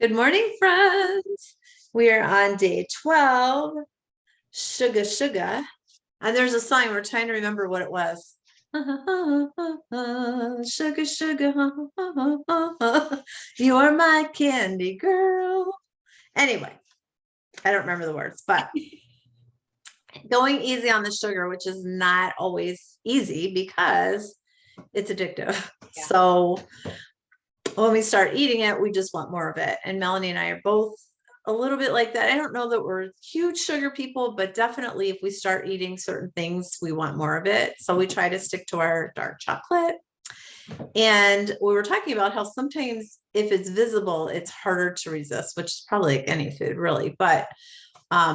Good morning, friends. We are on day 12, sugar, sugar. And there's a song, we're trying to remember what it was. Sugar, sugar, you are my candy girl. Anyway, I don't remember the words, but going easy on the sugar, which is not always easy because it's addictive. Yeah. So when we start eating it, we just want more of it. And Melanie and I are both a little bit like that. I don't know that we're huge sugar people, but definitely if we start eating certain things, we want more of it. So we try to stick to our dark chocolate. And we were talking about how sometimes if it's visible, it's harder to resist, which is probably like any food really. But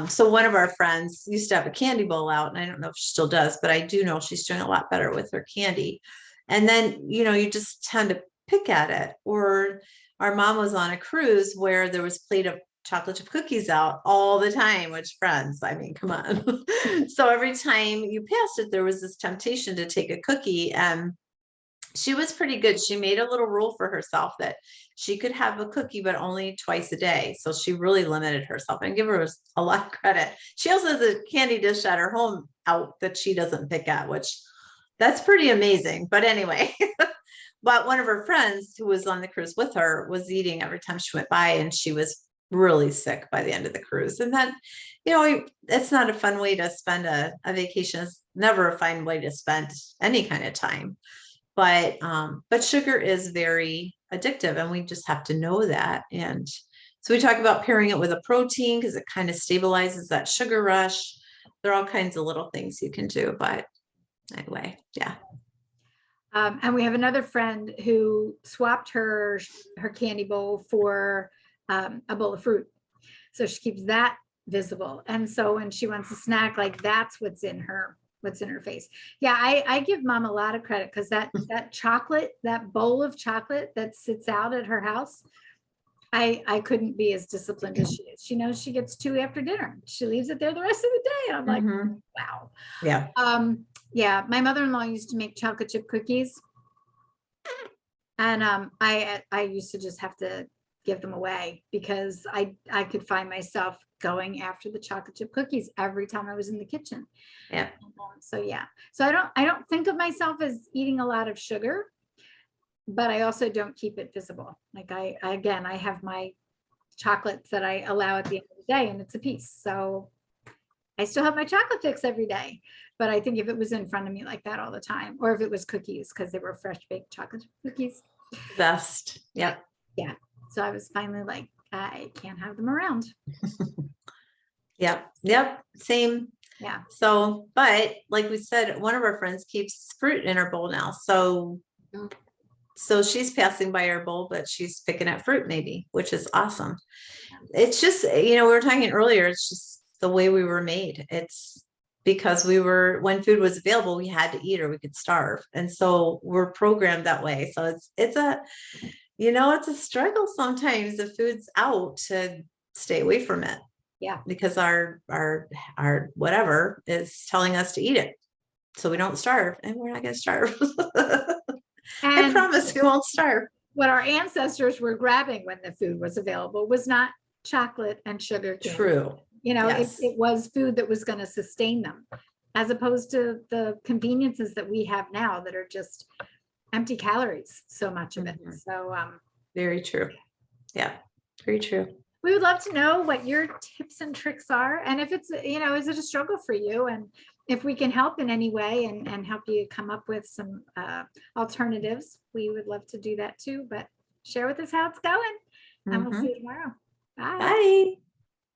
so one of our friends used to have a candy bowl out, and I don't know if she still does, but I do know she's doing a lot better with her candy. And then, you just tend to pick at it. Or our mom was on a cruise where there was a plate of chocolate chip cookies out all the time, which friends, I mean, come on. So every time you passed it, there was this temptation to take a cookie. And she was pretty good. She made a little rule for herself that she could have a cookie, but only twice a day. So she really limited herself, and give her a lot of credit. She also has a candy dish at her home out that she doesn't pick at, which that's pretty amazing. But anyway, but one of her friends who was on the cruise with her was eating every time she went by, and she was really sick by the end of the cruise. And then, it's not a fun way to spend a vacation. It's never a fun way to spend any kind of time. But sugar is very addictive, and we just have to know that. And so we talk about pairing it with a protein because it kind of stabilizes that sugar rush. There are all kinds of little things you can do, but anyway, yeah. And we have another friend who swapped her candy bowl for a bowl of fruit. So she keeps that visible. And so when she wants a snack, like that's what's in her face. Yeah, I give mom a lot of credit because that chocolate, that bowl of chocolate that sits out at her house, I couldn't be as disciplined as she is. She knows she gets 2 after dinner. She leaves it there the rest of the day. And I'm like, wow. Yeah. Yeah, my mother-in-law used to make chocolate chip cookies. And I used to just have to give them away because I could find myself going after the chocolate chip cookies every time I was in the kitchen. Yeah. So yeah. So I don't think of myself as eating a lot of sugar, but I also don't keep it visible. Like I have my chocolates that I allow at the end of the day, and it's a piece. So I still have my chocolate fix every day, but I think if it was in front of me like that all the time, or if it was cookies, because they were fresh baked chocolate cookies. Best. Yep. Yeah. So I was finally like, I can't have them around. Yep. Yep. Same. Yeah. So, but like we said, one of our friends keeps fruit in her bowl now. So she's passing by her bowl, but she's picking at fruit maybe, which is awesome. It's just, we were talking earlier, it's just the way we were made. It's because when food was available, we had to eat or we could starve. And so we're programmed that way. So it's a struggle sometimes if food's out to stay away from it. Yeah. Because our whatever is telling us to eat it. So we don't starve, and we're not going to starve. I promise we won't starve. What our ancestors were grabbing when the food was available was not chocolate and sugar cane. True. Yes. It was food that was going to sustain them, as opposed to the conveniences that we have now that are just empty calories, so much of it. So very true. Yeah, very true. We would love to know what your tips and tricks are, and if it's, is it a struggle for you, and if we can help in any way and help you come up with some alternatives, we would love to do that too. But share with us how it's going, and we'll see you tomorrow. Bye. Bye.